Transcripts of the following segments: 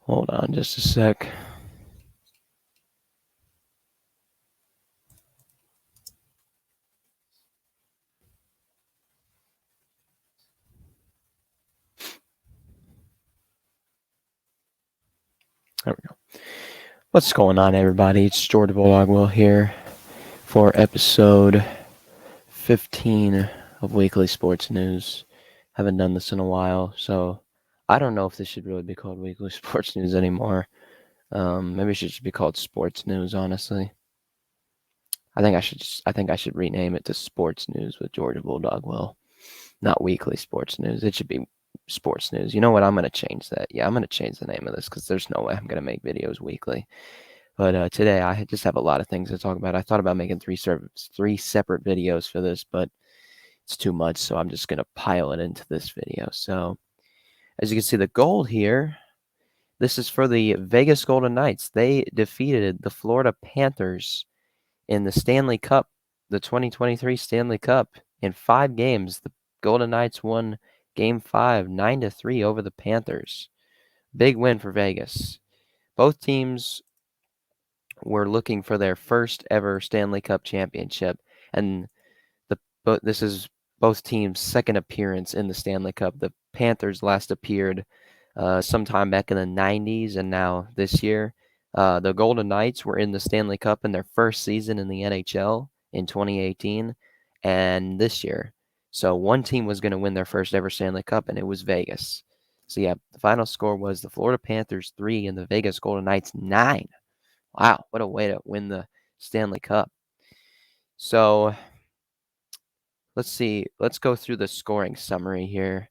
Hold on just a sec. There we go. What's going on, everybody? It's Georgia Bulldog here for episode 15 of Weekly Sports News. Haven't done this in a while, so I don't know if this should really be called Weekly Sports News anymore. Maybe it should be called Sports News, honestly. I think I should rename it to Sports News with Georgia Bulldog not Weekly Sports News. It should be Sports News. You know what? I'm going to change that. Yeah, I'm going to change the name of this because there's no way I'm going to make videos weekly. But today I just have a lot of things to talk about. I thought about making three separate videos for this, but it's too much, so I'm just going to pile it into this video. So as you can see, the goal here, this is for the Vegas Golden Knights. They defeated the Florida Panthers in the Stanley Cup, the 2023 Stanley Cup, in 5 games. The Golden Knights won Game 5, 9-3 over the Panthers. Big win for Vegas. Both teams were looking for their first ever Stanley Cup championship, and this is both teams' second appearance in the Stanley Cup. The Panthers last appeared sometime back in the 90s, and now this year. The Golden Knights were in the Stanley Cup in their first season in the NHL in 2018 and this year. So one team was going to win their first ever Stanley Cup, and it was Vegas. So yeah, the final score was the Florida Panthers 3 and the Vegas Golden Knights 9. Wow, what a way to win the Stanley Cup. So let's see. Let's go through the scoring summary here.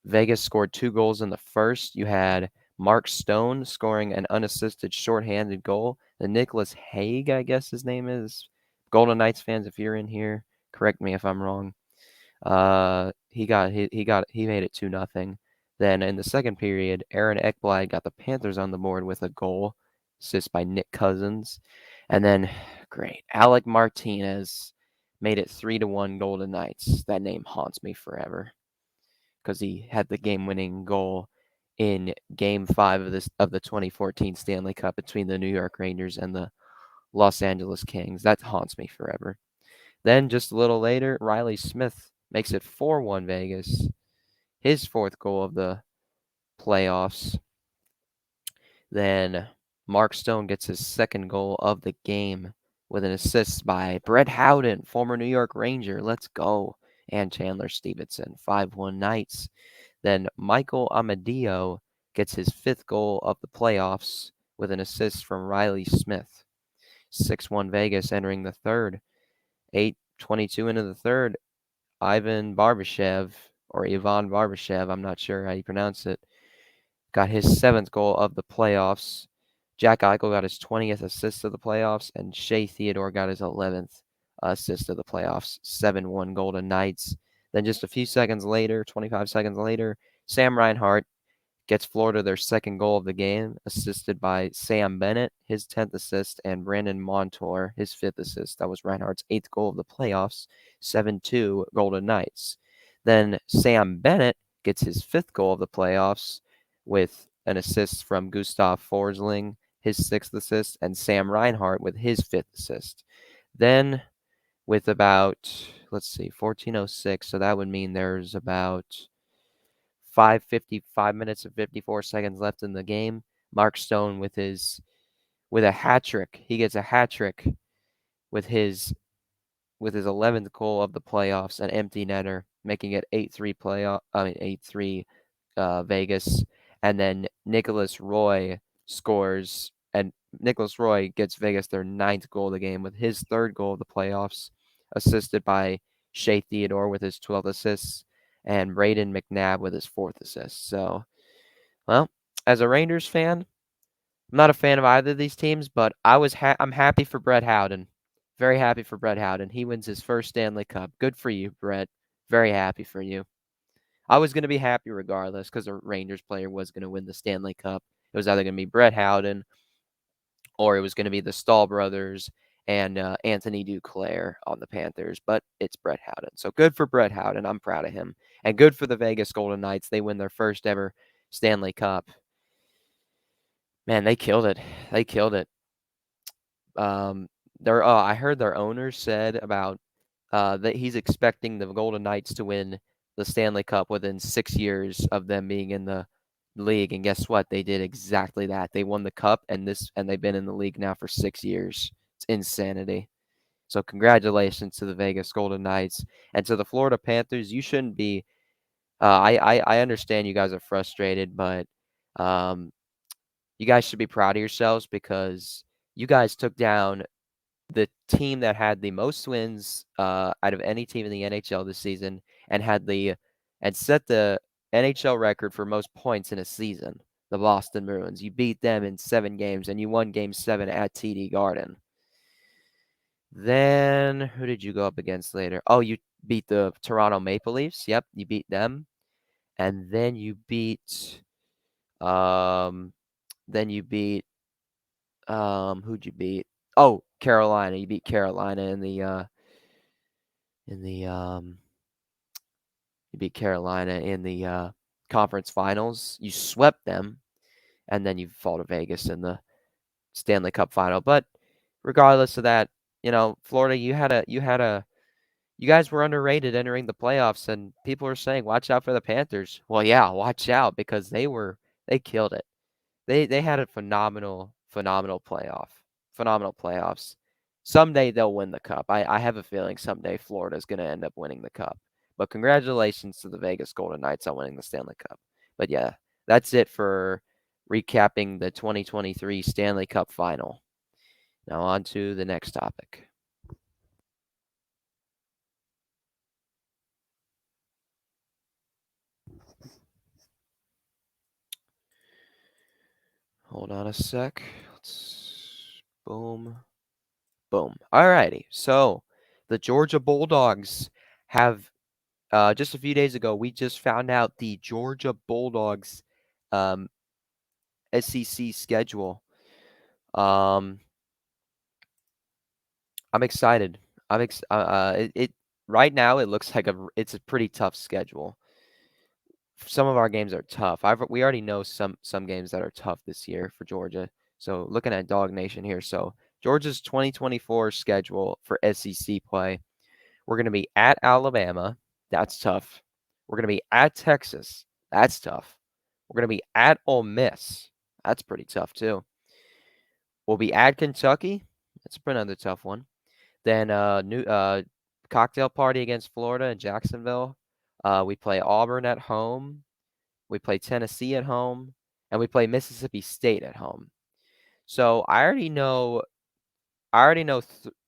Vegas scored 2 goals in the first. You had Mark Stone scoring an unassisted shorthanded goal. The Nicholas Haig, I guess his name is. Golden Knights fans, if you're in here, correct me if I'm wrong. He made it 2-0. Then in the second period, Aaron Ekblad got the Panthers on the board with a goal, assist by Nick Cousins. And then, great, Alec Martinez made it 3-1 Golden Knights. That name haunts me forever because he had the game-winning goal in Game 5 of the 2014 Stanley Cup between the New York Rangers and the Los Angeles Kings. That haunts me forever. Then just a little later, Riley Smith makes it 4-1 Vegas, his 4th goal of the playoffs. Then Mark Stone gets his 2nd goal of the game with an assist by Brett Howden, former New York Ranger. Let's go. And Chandler Stevenson, 5-1 Knights. Then Michael Amadio gets his 5th goal of the playoffs with an assist from Riley Smith. 6-1 Vegas entering the third. 8:22 into the third. Ivan Barbashev, I'm not sure how you pronounce it, got his 7th goal of the playoffs. Jack Eichel got his 20th assist of the playoffs, and Shea Theodore got his 11th assist of the playoffs. 7-1 Golden Knights. Then just a few seconds later, 25 seconds later, Sam Reinhart gets Florida their 2nd goal of the game, assisted by Sam Bennett, his 10th assist, and Brandon Montour, his 5th assist. That was Reinhardt's 8th goal of the playoffs, 7-2 Golden Knights. Then Sam Bennett gets his 5th goal of the playoffs with an assist from Gustav Forsling, his 6th assist, and Sam Reinhart with his 5th assist. Then with about, 14:06, so that would mean there's about 5 minutes and 54 seconds left in the game. Mark Stone with a hat trick. He gets a hat trick with his 11th goal of the playoffs, an empty netter, making it 8-3 Vegas. And then Nicholas Roy scores, and Nicholas Roy gets Vegas their 9th goal of the game with his 3rd goal of the playoffs, assisted by Shea Theodore with his 12th assists, and Braden McNabb with his 4th assist. So, well, as a Rangers fan, I'm not a fan of either of these teams, but I'm happy for Brett Howden. Very happy for Brett Howden. He wins his first Stanley Cup. Good for you, Brett. Very happy for you. I was going to be happy regardless because a Rangers player was going to win the Stanley Cup. It was either going to be Brett Howden or it was going to be the Stahl brothers and Anthony Duclair on the Panthers, but it's Brett Howden. So good for Brett Howden. I'm proud of him. And good for the Vegas Golden Knights. They win their first ever Stanley Cup. Man, they killed it. They killed it. Um, I heard their owner said about that he's expecting the Golden Knights to win the Stanley Cup within 6 years of them being in the league. And guess what? They did exactly that. They won the cup, and they've been in the league now for 6 years. It's insanity. So congratulations to the Vegas Golden Knights and to the Florida Panthers. You shouldn't be. I understand you guys are frustrated, but um, you guys should be proud of yourselves because you guys took down the team that had the most wins out of any team in the NHL this season and set the NHL record for most points in a season. The Boston Bruins. You beat them in 7 games, and you won Game 7 at TD Garden. Then who did you go up against later? Oh, you beat the Toronto Maple Leafs. Yep, you beat them. And um who'd you beat? Oh, Carolina. You beat Carolina in the you beat Carolina in the conference finals. You swept them, and then you fall to Vegas in the Stanley Cup final. But regardless of that, Florida, you guys were underrated entering the playoffs, and people are saying, "Watch out for the Panthers." Well, yeah, watch out because they killed it. They had a phenomenal playoffs. Someday they'll win the cup. I have a feeling someday Florida is going to end up winning the cup. But congratulations to the Vegas Golden Knights on winning the Stanley Cup. But yeah, that's it for recapping the 2023 Stanley Cup final. Now on to the next topic. Hold on a sec. Boom. Boom. Alrighty. So the Georgia Bulldogs have just a few days ago, we just found out the Georgia Bulldogs um, SEC schedule. Um, I'm excited. It right now it looks like it's a pretty tough schedule. Some of our games are tough. We already know some games that are tough this year for Georgia. So looking at Dog Nation here, so Georgia's 2024 schedule for SEC play. We're going to be at Alabama. That's tough. We're going to be at Texas. That's tough. We're going to be at Ole Miss. That's pretty tough, too. We'll be at Kentucky. That's another tough one. Then new cocktail party against Florida and Jacksonville. We play Auburn at home. We play Tennessee at home. And we play Mississippi State at home. So I already know.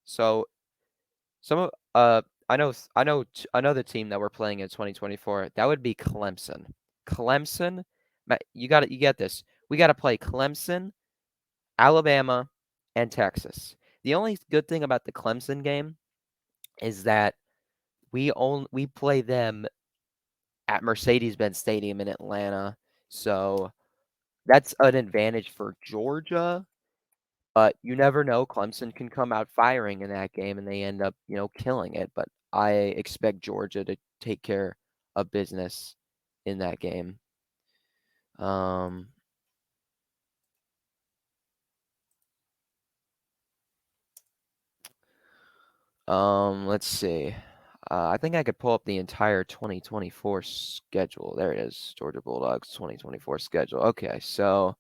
So some of another team that we're playing in 2024. That would be Clemson. Clemson, you get this. We got to play Clemson, Alabama, and Texas. The only good thing about the Clemson game is that we play them at Mercedes-Benz Stadium in Atlanta. So that's an advantage for Georgia. But you never know. Clemson can come out firing in that game, and they end up, killing it. But I expect Georgia to take care of business in that game. Um, let's see. I think I could pull up the entire 2024 schedule. There it is. Georgia Bulldogs 2024 schedule. Okay, so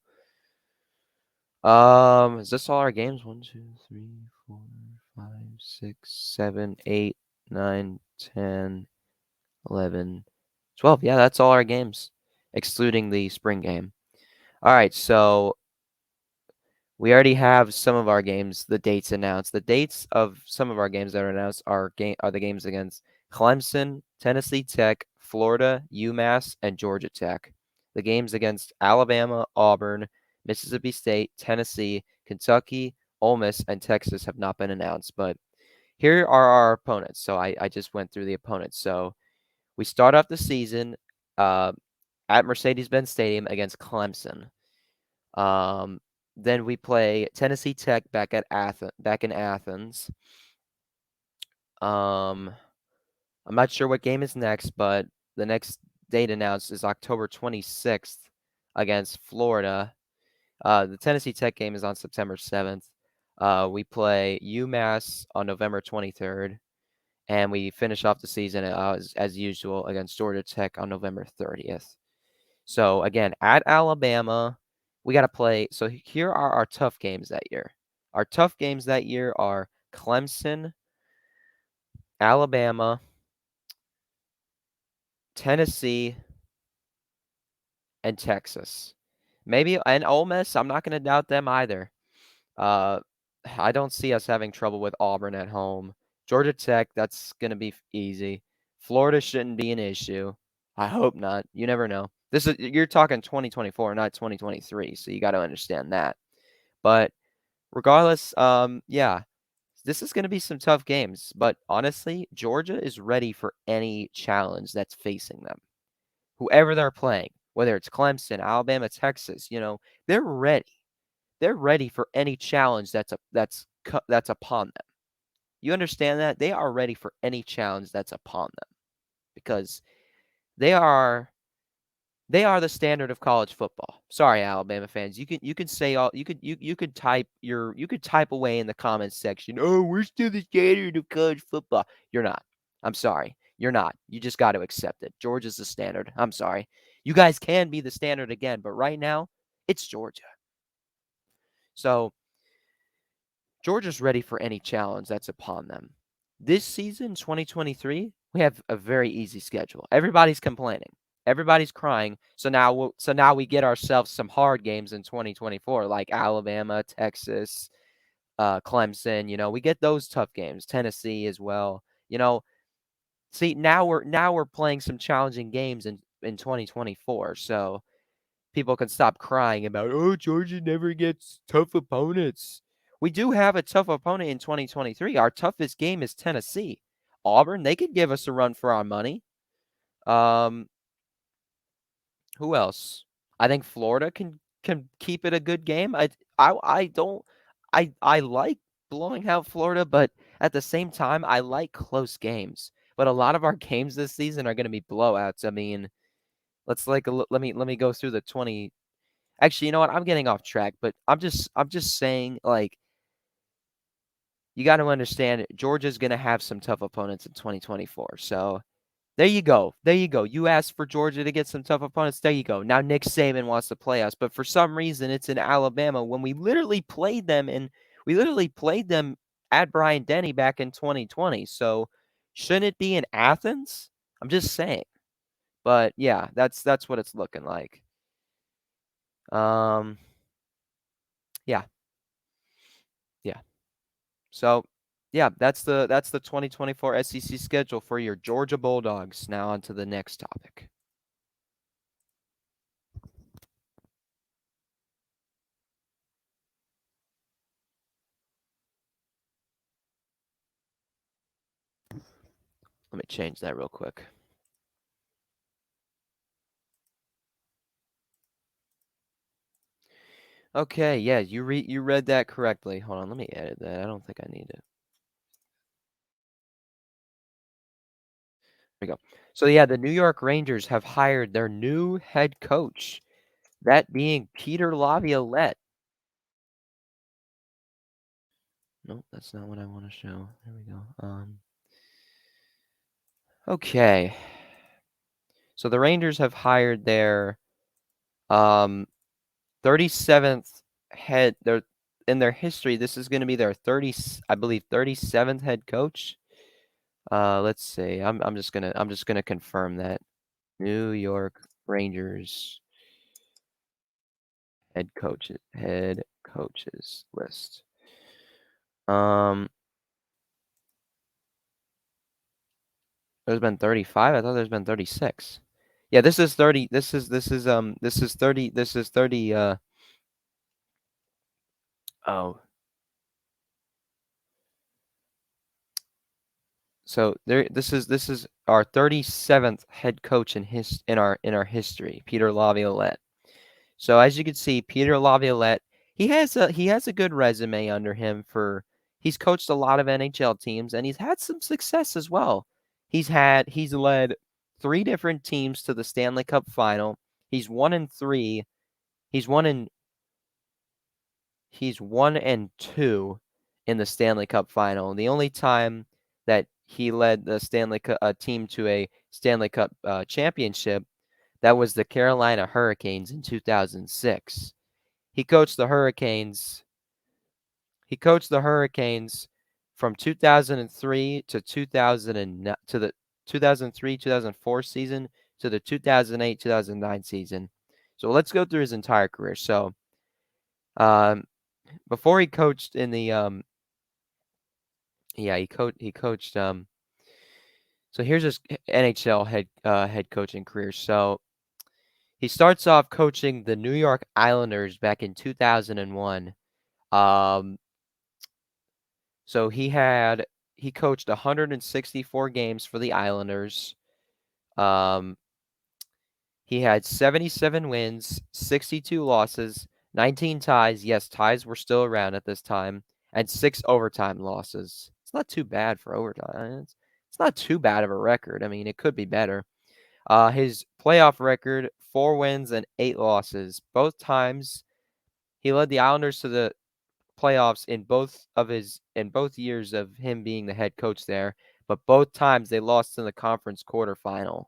is this all our games? 1, 2, 3, 4, 5, 6, 7, 8, 9, 10, 11, 12. Yeah, that's all our games, excluding the spring game. All right, so we already have some of our games, the dates announced. The dates of some of our games that are announced are the games against Clemson, Tennessee Tech, Florida, UMass, and Georgia Tech. The games against Alabama, Auburn, Mississippi State, Tennessee, Kentucky, Ole Miss, and Texas have not been announced. But here are our opponents. So I just went through the opponents. So we start off the season at Mercedes-Benz Stadium against Clemson. Then we play Tennessee Tech back in Athens. I'm not sure what game is next, but the next date announced is October 26th against Florida. The Tennessee Tech game is on September 7th. We play UMass on November 23rd, and we finish off the season as usual against Georgia Tech on November 30th. So again, at Alabama, we got to play. So here are our tough games that year. Our tough games that year are Clemson, Alabama, Tennessee, and Texas. Maybe and Ole Miss. I'm not going to doubt them either. Uh, I don't see us having trouble with Auburn at home. Georgia Tech, that's going to be easy. Florida shouldn't be an issue. I hope not. You never know. You're talking 2024, not 2023, so you got to understand that. But regardless, yeah, this is going to be some tough games. But honestly, Georgia is ready for any challenge that's facing them. Whoever they're playing, whether it's Clemson, Alabama, Texas, they're ready. They're ready for any challenge that's upon them. You understand that? They are ready for any challenge that's upon them because they are the standard of college football. Sorry, Alabama fans. You could say all you could type away in the comments section. Oh, we're still the standard of college football. You're not. I'm sorry. You're not. You just got to accept it. Georgia's the standard. I'm sorry. You guys can be the standard again, but right now, it's Georgia. So Georgia's ready for any challenge that's upon them. This season, 2023, we have a very easy schedule. Everybody's complaining. Everybody's crying. So now we get ourselves some hard games in 2024, like Alabama, Texas, Clemson. We get those tough games. Tennessee as well. See, now we're playing some challenging games in 2024. So people can stop crying about, oh, Georgia never gets tough opponents. We do have a tough opponent in 2023. Our toughest game is Tennessee. Auburn, they could give us a run for our money. Who else? I think Florida can keep it a good game. I like blowing out Florida, but at the same time, I like close games. But a lot of our games this season are going to be blowouts. I mean, let me go through the 20. Actually, you know what? I'm getting off track, but I'm just saying, like, you got to understand Georgia's going to have some tough opponents in 2024. So there you go. There you go. You asked for Georgia to get some tough opponents. There you go. Now Nick Saban wants to play us, but for some reason it's in Alabama when we literally played them at Bryant-Denny back in 2020. So shouldn't it be in Athens? I'm just saying. But yeah, that's what it's looking like. Yeah. Yeah. So, yeah, that's the 2024 SEC schedule for your Georgia Bulldogs. Now on to the next topic. Let me change that real quick. Okay, yeah, you read that correctly. Hold on, let me edit that. I don't think I need it. There we go. So yeah, the New York Rangers have hired their new head coach, that being Peter Laviolette. Nope, that's not what I want to show. There we go. Okay. So the Rangers have hired their 37th in their history. This is going to be their 37th head coach. Let's see. I'm just gonna confirm that. New York Rangers head coaches list. There's been 35. I thought there's been 36. Yeah, this is 30. This is 30. This is 30. Oh. So this is our 37th head coach in our history, Peter Laviolette. So as you can see, Peter Laviolette, he has a good resume under him he's coached a lot of NHL teams and he's had some success as well. He's led 3 different teams to the Stanley Cup final. He's 1-3. He's won in he's 1-2 in the Stanley Cup final. The only time that he led the Stanley Cup team to a Stanley Cup championship, that was the Carolina Hurricanes in 2006. He coached the Hurricanes. He coached the Hurricanes from 2003 to 2000 to the 2003-2004 season to the 2008-2009 season. So let's go through his entire career. So, before he coached in the he coached so here's his NHL head coaching career. So he starts off coaching the New York Islanders back in 2001. So he coached 164 games for the Islanders. He had 77 wins, 62 losses, 19 ties. Yes, ties were still around at this time, and 6 overtime losses. It's not too bad for overtime. It's not too bad of a record. I mean, it could be better. His playoff record, 4 wins and 8 losses. Both times he led the Islanders to the playoffs in both years of him being the head coach there, but both times they lost in the conference quarterfinal.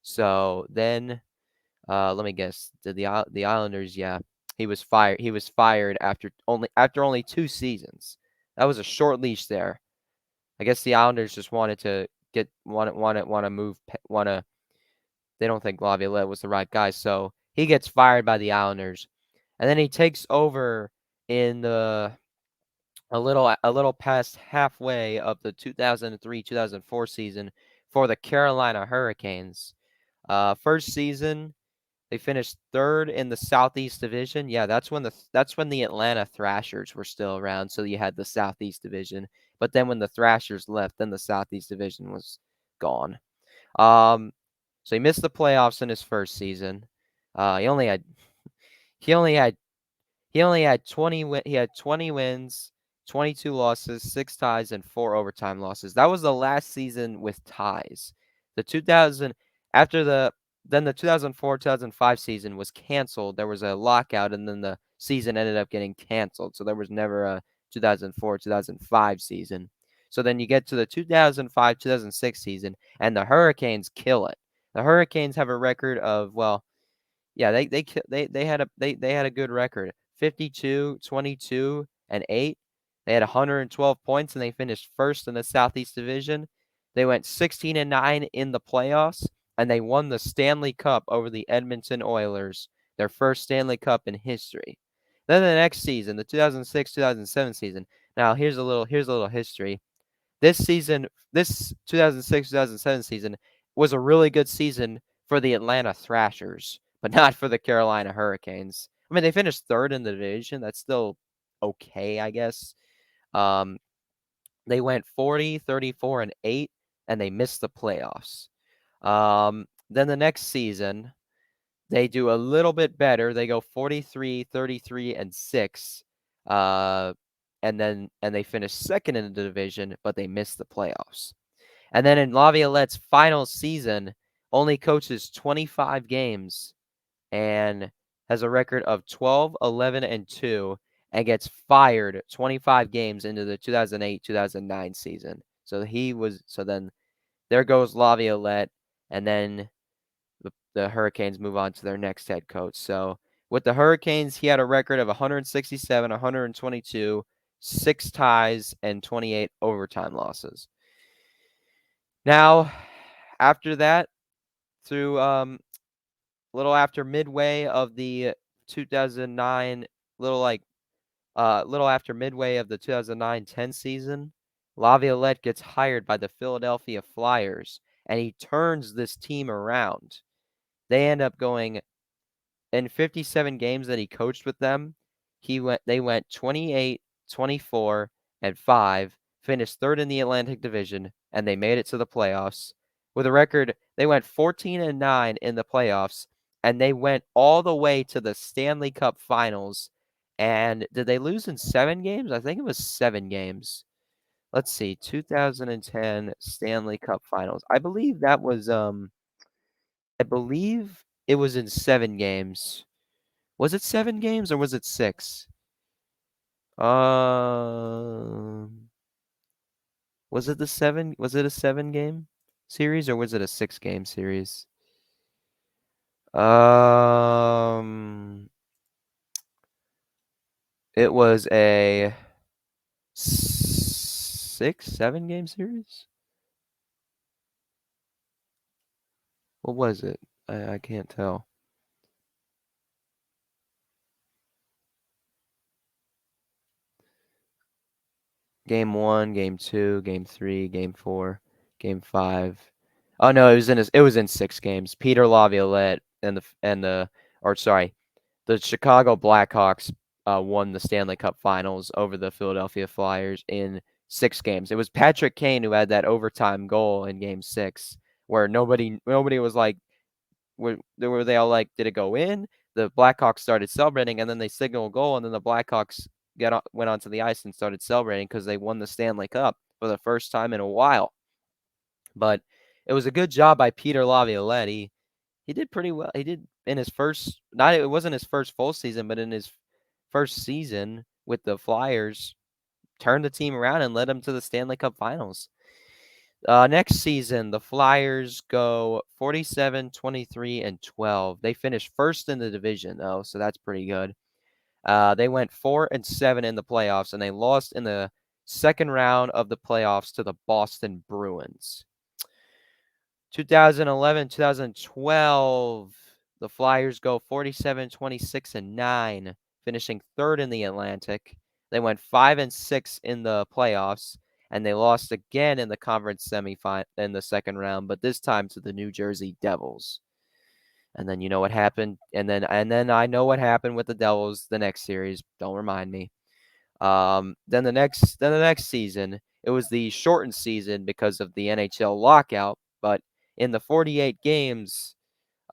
So then let me guess. Did the Islanders? Yeah, he was fired. He was fired after only 2 seasons. That was a short leash there. I guess the Islanders just wanted to move. They don't think Laviolette was the right guy, so he gets fired by the Islanders, and then he takes over in a little past halfway of the 2003-2004 season for the Carolina Hurricanes. First season, they finished 3rd in the Southeast Division. Yeah, that's when the Atlanta Thrashers were still around, so you had the Southeast Division. But then when the Thrashers left, then the Southeast Division was gone. So he missed the playoffs in his first season. He only had 20 wins, 22 losses, 6 ties, and 4 overtime losses. That was the last season with ties. The 2004-2005 season was canceled. There was a lockout, and then the season ended up getting canceled. So there was never a 2004-2005 season. So then you get to the 2005-2006 season, and the Hurricanes kill it. The Hurricanes have a record of, well, yeah, they had a good record. 52, 22, and 8. They had 112 points, and they finished first in the Southeast Division. They went 16-9 in the playoffs, and they won the Stanley Cup over the Edmonton Oilers, their first Stanley Cup in history. Then the next season, the 2006-2007 season. Now here's a little history. This season, this 2006-2007 season was a really good season for the Atlanta Thrashers, but not for the Carolina Hurricanes. I mean, they finished 3rd in the division. That's still okay, I guess. They went 40, 34, and 8, and they missed the playoffs. Then the next season, they do a little bit better. They go 43, 33, and 6. And they finish 2nd in the division, but they missed the playoffs. And then in Laviolette's final season, only coaches 25 games and has a record of 12, 11, and 2, and gets fired 25 games into the 2008-2009 season. So then there goes Laviolette, and then the Hurricanes move on to their next head coach. So with the Hurricanes, he had a record of 167, 122, 6 ties, and 28 overtime losses. Now, after that, through little after midway of the 2009, little after midway of the 2009-10 season, Laviolette gets hired by the Philadelphia Flyers, and he turns this team around. They end up going in 57 games that he coached with them. They went 28, 24, and 5, finished 3rd in the Atlantic Division, and they made it to the playoffs. With a record, they went 14-9 in the playoffs, and they went all the way to the Stanley Cup Finals. And did they lose in 7 games? I think it was 7 games. Let's see, 2010 Stanley Cup Finals. I believe it was in 7 games. Was it 7 games or was it 6? Was it a 7-game series or was it a 6-game series? It was a 7-game series? What was it? I can't tell. Game 1, Game 2, Game 3, Game 4, Game 5. Oh no, it was in 6 games. Peter Laviolette the Chicago Blackhawks won the Stanley Cup Finals over the Philadelphia Flyers in 6 games. It was Patrick Kane who had that overtime goal in Game 6, where nobody was like, were they all like, did it go in? The Blackhawks started celebrating, and then they signaled a goal, and then the Blackhawks went onto the ice and started celebrating because they won the Stanley Cup for the first time in a while. But it was a good job by Peter Laviolette. He did pretty well. He did in his first, it wasn't his first full season, but in his first season with the Flyers, turned the team around and led them to the Stanley Cup Finals. Next season, the Flyers go 47, 23, and 12. They finished first in the division, though, so that's pretty good. They went 4-7 in the playoffs, and they lost in the second round of the playoffs to the Boston Bruins. 2011, 2012, the Flyers go 47, 26, and 9, finishing third in the Atlantic. They went 5-6 in the playoffs, and they lost again in the conference semifinal in the second round, but this time to the New Jersey Devils. And then you know what happened, and then I know what happened with the Devils the next series. Don't remind me. Then the next season, it was the shortened season because of the NHL lockout, but in the 48 games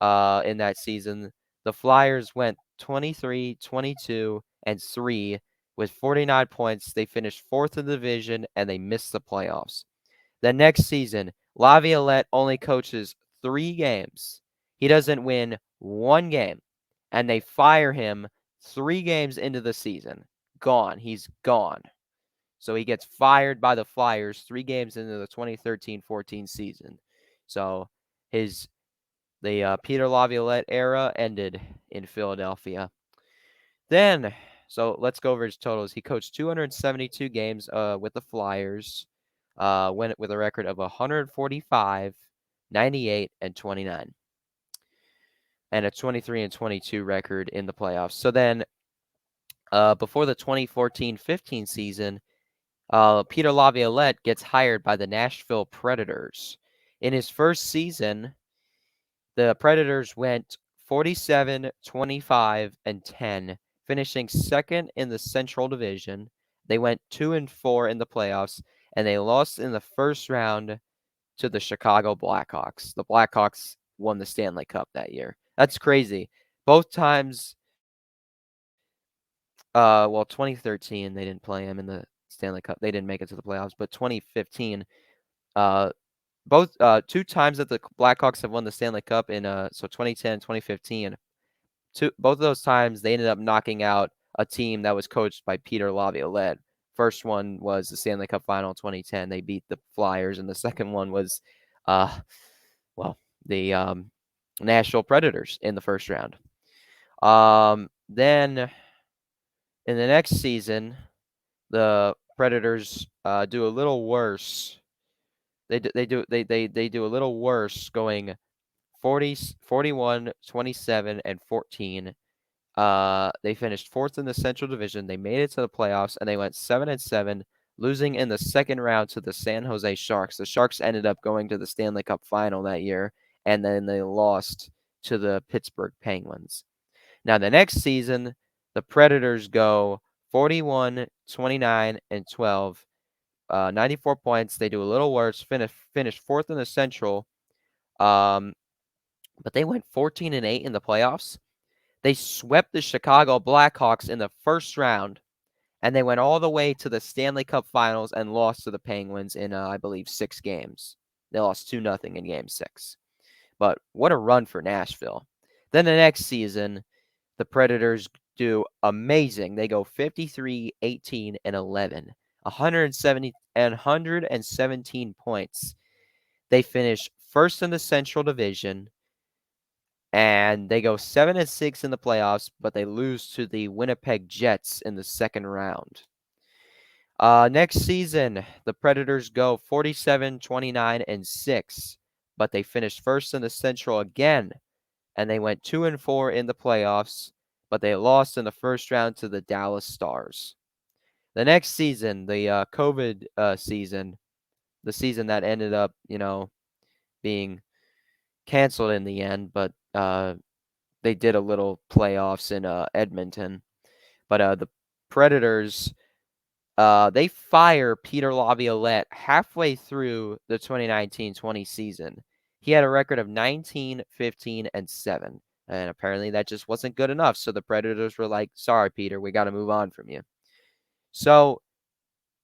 in that season, the Flyers went 23, 22, and 3 with 49 points. They finished fourth in the division, and they missed the playoffs. The next season, Laviolette only coaches 3 games. He doesn't win 1 game, and they fire him 3 games into the season. Gone. He's gone. So he gets fired by the Flyers 3 games into the 2013-14 season. So the Peter Laviolette era ended in Philadelphia. Then, so let's go over his totals. He coached 272 games with the Flyers, went with a record of 145, 98, and 29, and a 23-22 record in the playoffs. So then, before the 2014-15 season, Peter Laviolette gets hired by the Nashville Predators. In his first season, the Predators went 47, 25, and 10, finishing second in the Central Division. They went 2-4 in the playoffs, and they lost in the first round to the Chicago Blackhawks. The Blackhawks won the Stanley Cup that year. That's crazy. Both times, 2013, they didn't play him in the Stanley Cup. They didn't make it to the playoffs, but 2015, both 2 times that the Blackhawks have won the Stanley Cup in 2010, 2015. Both of those times they ended up knocking out a team that was coached by Peter Laviolette. First one was the Stanley Cup Final 2010. They beat the Flyers, and the second one was, the Nashville Predators in the first round. Then in the next season, the Predators do a little worse. They do a little worse, going 40, 41, 27, and 14. They finished fourth in the Central Division. They made it to the playoffs, and they went 7-7, losing in the second round to the San Jose Sharks. The Sharks ended up going to the Stanley Cup Final that year, and then they lost to the Pittsburgh Penguins. Now, the next season, the Predators go 41, 29, and 12. 94 points. They do a little worse. Finish fourth in the Central. But they went 14-8 in the playoffs. They swept the Chicago Blackhawks in the first round, and they went all the way to the Stanley Cup Finals and lost to the Penguins in, I believe, 6 games. They lost 2-0 in Game 6. But what a run for Nashville. Then the next season, the Predators do amazing. They go 53, 18, and 11. 117 points. They finish first in the Central Division, and they go 7-6 in the playoffs, but they lose to the Winnipeg Jets in the second round. Next season, the Predators go 47, 29, and 6, but they finished first in the Central again, and they went 2-4 in the playoffs, but they lost in the first round to the Dallas Stars. The next season, the COVID season, the season that ended up, being canceled in the end, but they did a little playoffs in Edmonton. But the Predators, they fire Peter Laviolette halfway through the 2019-20 season. He had a record of 19, 15, and 7. And apparently that just wasn't good enough. So the Predators were like, sorry, Peter, we got to move on from you. So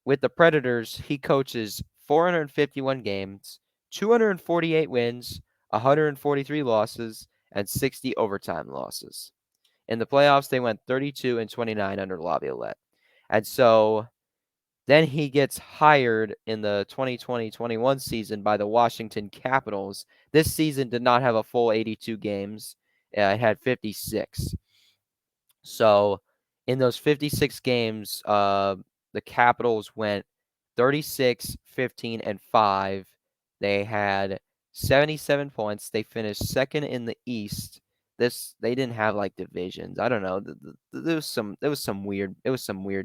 with the Predators, he coaches 451 games, 248 wins, 143 losses, and 60 overtime losses. In the playoffs, they went 32 and 29 under Laviolette. And so then he gets hired in the 2020-21 season by the Washington Capitals. This season did not have a full 82 games. It had 56. So in those 56 games, the Capitals went 36, 15, and 5. They had 77 points. They finished second in the East. They didn't have like divisions. I don't know. There was some weird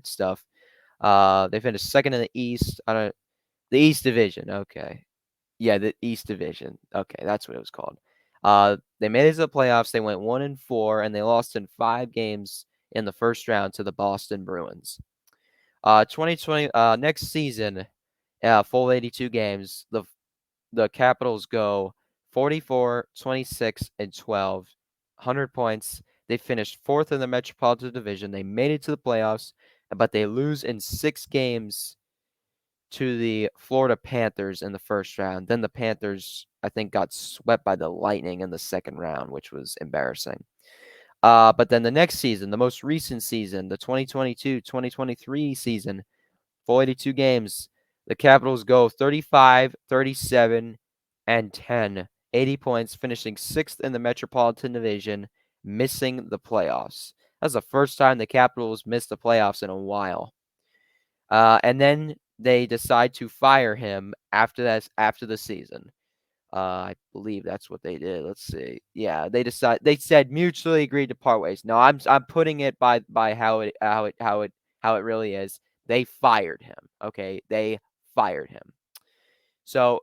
stuff. They finished second in the East. The East Division. Okay. Yeah, the East Division. Okay, that's what it was called. They made it to the playoffs. They went 1-4, and they lost in 5 games in the first round to the Boston Bruins. 2020 next season, full 82 games. The Capitals go 44, 26, and 12, 100 points. They finished 4th in the Metropolitan Division. They made it to the playoffs, but they lose in 6 games to the Florida Panthers in the first round. Then the Panthers, I think, got swept by the Lightning in the second round, which was embarrassing. But then the next season, the most recent season, the 2022-2023 season, full 82 games, the Capitals go 35, 37, and 10, 80 points, finishing 6th in the Metropolitan Division, missing the playoffs. That's the first time the Capitals missed the playoffs in a while. And then they decide to fire him after the season. I believe that's what they did. Let's see. Yeah, they said mutually agreed to part ways. No, I'm putting it by how it really is. They fired him. Okay, they fired him. So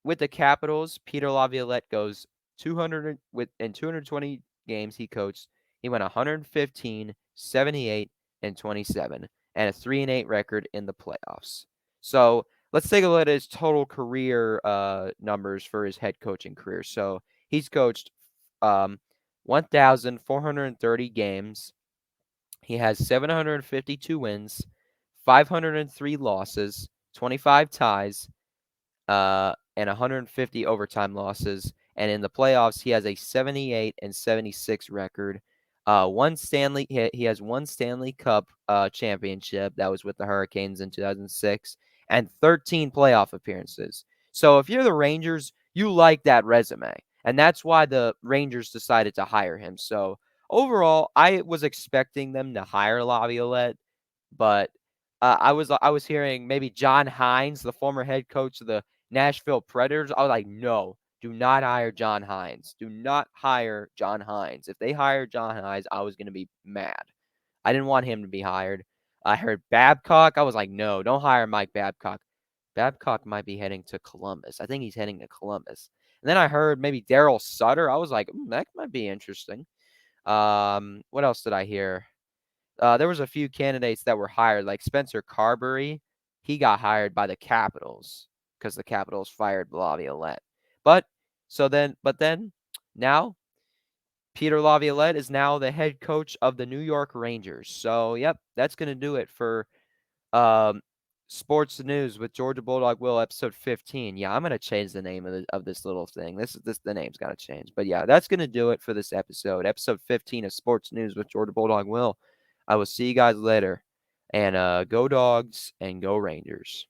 with the Capitals, Peter Laviolette goes 220 games he coached. He went 115, 78, and 27, and a 3-8 record in the playoffs. So let's take a look at his total career numbers for his head coaching career. So he's coached 1,430 games. He has 752 wins, 503 losses, 25 ties, and 150 overtime losses. And in the playoffs, he has a 78 and 76 record. He has one Stanley Cup championship. That was with the Hurricanes in 2006, and 13 playoff appearances. So if you're the Rangers, you like that resume, and that's why the Rangers decided to hire him. So overall, I was expecting them to hire Laviolette, but I was hearing maybe John Hines, the former head coach of the Nashville Predators. I was like, no, do not hire John Hines. Do not hire John Hines. If they hired John Hines, I was going to be mad. I didn't want him to be hired. I heard Babcock. I was like, no, don't hire Mike Babcock. Babcock might be heading to Columbus. I think he's heading to Columbus. And then I heard maybe Daryl Sutter. I was like, that might be interesting. What else did I hear? There was a few candidates that were hired, like Spencer Carberry. He got hired by the Capitals because the Capitals fired Laviolette. But then now Peter Laviolette is now the head coach of the New York Rangers. So, yep, that's going to do it for Sports News with Georgia Bulldog Will, episode 15. Yeah, I'm gonna change the name of this little thing. The name's gotta change. But yeah, that's gonna do it for this episode. Episode 15 of Sports News with Georgia Bulldog Will. I will see you guys later. And go Dogs and go Rangers.